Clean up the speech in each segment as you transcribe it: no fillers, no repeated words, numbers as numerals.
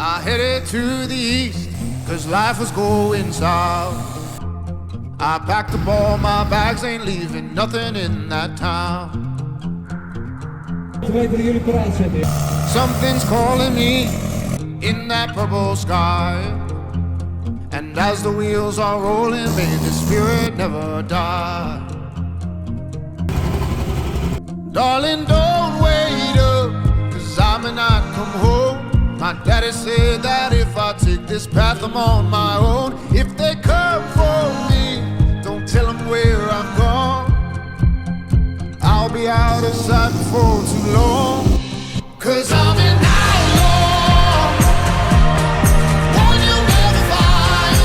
I headed to the east, cause life was going south. I packed up all my bags, ain't leaving nothing in that town. Something's calling me in that purple sky, and as the wheels are rolling, may the spirit never die. Darling, don't wait up, cause I may not come home. My daddy said that if I take this path I'm on my own. If they come for me, don't tell them where I've gone. I'll be out of sight before too long, cause I'm an outlaw, one you'll never find.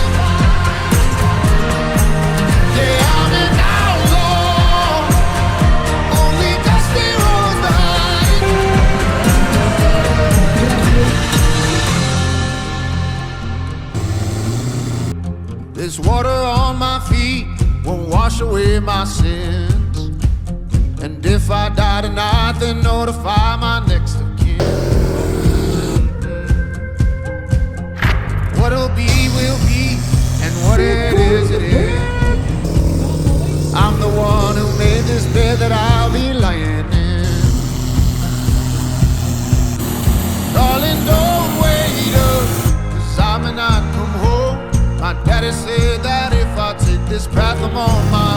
Yeah, I'm an outlaw, only dusty roads behind. This water on my feet won't wash away my sins. And if I die tonight, then notify my next of kin. What'll be, will be, and what it is, it is. I'm the one who made this bed that I'll be lying in. Darling, don't wait up, cause I may not come home. My daddy said that if I take this path I'm on my